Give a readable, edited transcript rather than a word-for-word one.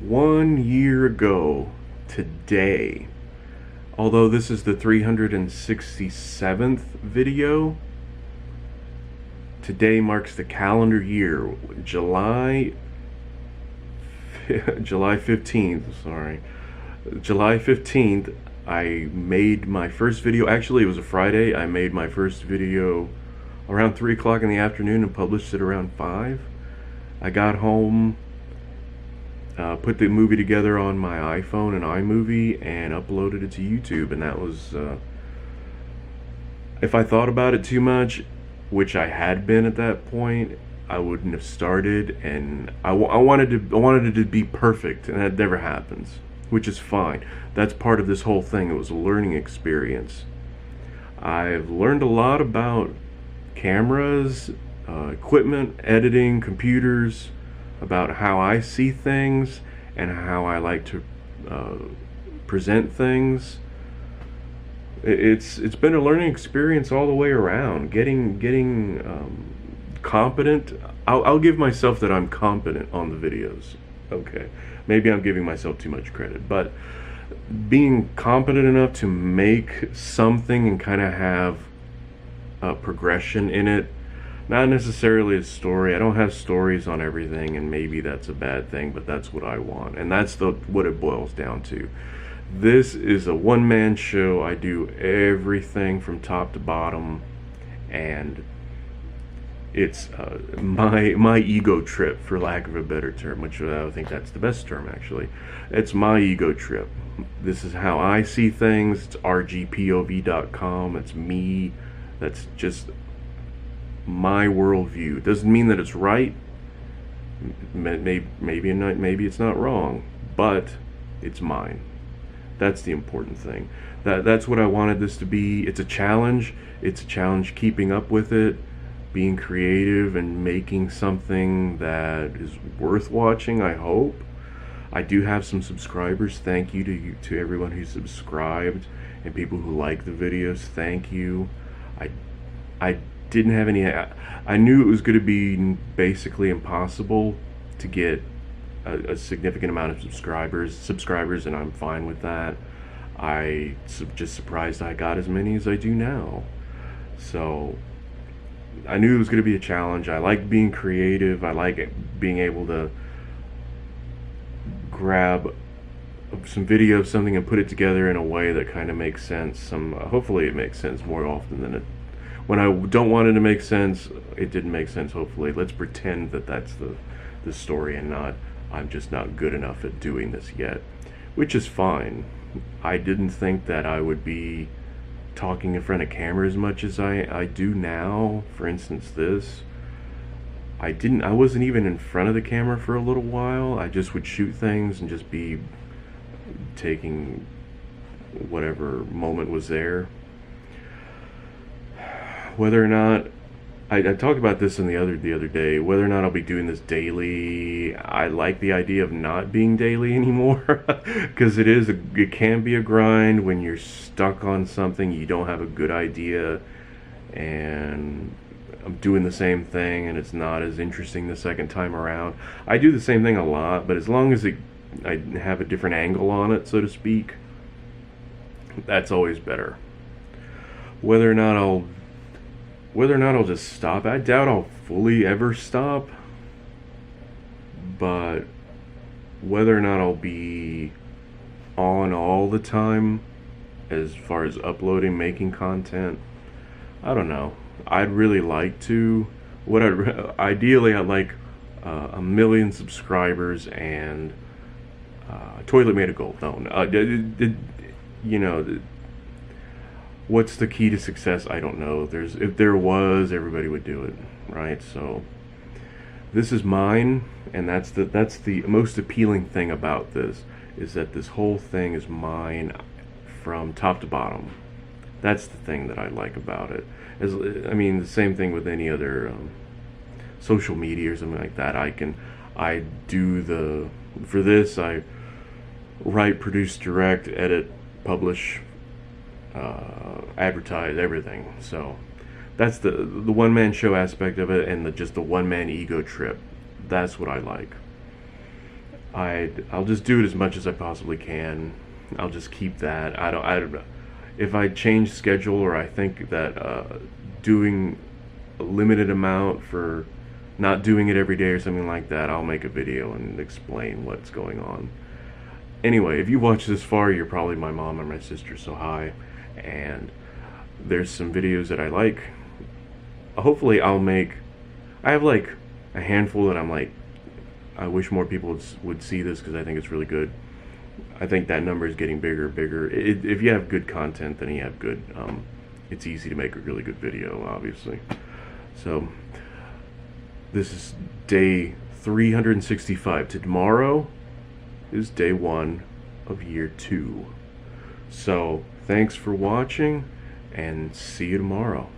1 year ago today, although this is the 367th video, today marks the calendar year, July 15th, sorry. July 15th, I made my first video. Actually, it was a Friday. I made my first video around 3 o'clock in the afternoon and published it around 5. I got home, put the movie together on my iPhone and iMovie, and uploaded it to YouTube. And that was, if I thought about it too much, which I had been at that point, I wouldn't have started. And I wanted it to be perfect, and that never happens, which is fine. That's part of this whole thing. It was a learning experience. I've learned a lot about cameras, equipment, editing, computers, about how I see things and how I like to present things. It's been a learning experience all the way around. Getting competent. I'll give myself that I'm competent on the videos. Okay, maybe I'm giving myself too much credit, but being competent enough to make something and kind of have a progression in it. Not necessarily a story. I don't have stories on everything, and maybe that's a bad thing, but that's what I want, and that's what it boils down to. This is a one-man show. I do everything from top to bottom, and it's my ego trip, for lack of a better term, which I think that's the best term, actually. It's my ego trip. This is how I see things. It's rgpov.com. It's me. That's just my worldview. It doesn't mean that it's right. Maybe it's not wrong, but it's mine. That's the important thing. That's what I wanted this to be. It's a challenge. It's a challenge keeping up with it, being creative and making something that is worth watching, I hope. I do have some subscribers. Thank you to everyone who subscribed and people who like the videos. Thank you. I didn't have any. I knew it was going to be basically impossible to get a significant amount of subscribers, and I'm fine with that. Just surprised I got as many as I do now. So I knew it was going to be a challenge. I like being creative. I like being able to grab some video of something and put it together in a way that kind of makes sense. Hopefully it makes sense more often than it. When I don't want it to make sense, it didn't make sense. Hopefully, let's pretend that that's the story, and not I'm just not good enough at doing this yet, which is fine. I didn't think that I would be talking in front of camera as much as I do now. For instance, this. I wasn't even in front of the camera for a little while. I just would shoot things and just be taking whatever moment was there. Whether or not I talked about this the other day, whether or not I'll be doing this daily. I like the idea of not being daily anymore, because it can be a grind when you're stuck on something, you don't have a good idea, and I'm doing the same thing and it's not as interesting the second time around. I do the same thing a lot, but as long as I have a different angle on it, so to speak, that's always better. Whether or not I'll just stop, I doubt I'll fully ever stop. But whether or not I'll be on all the time as far as uploading, making content, I don't know. I'd really like to. Ideally, I'd like 1 million subscribers and toilet made of gold. What's the key to success? I don't know. If there was, everybody would do it, right? So this is mine, and that's the most appealing thing about this, is that this whole thing is mine from top to bottom. That's the thing that I like about it. The same thing with any other social media or something like that. For this, I write, produce, direct, edit, publish, advertise, everything. So that's the one-man show aspect of it, and just the one-man ego trip. That's what I like. I'll just do it as much as I possibly can. I'll just keep that. I don't if I change schedule, or I think that doing a limited amount for not doing it every day or something like that, I'll make a video and explain what's going on. Anyway, if you watch this far, you're probably my mom or my sister, so hi. And there's some videos that I like. Hopefully I have like a handful that I'm like, I wish more people would see this because I think it's really good. I think that number is getting bigger and bigger. If you have good content, then you have good, it's easy to make a really good video, obviously. So, this is day 365. Tomorrow is day 1 of year 2. So, thanks for watching, and see you tomorrow.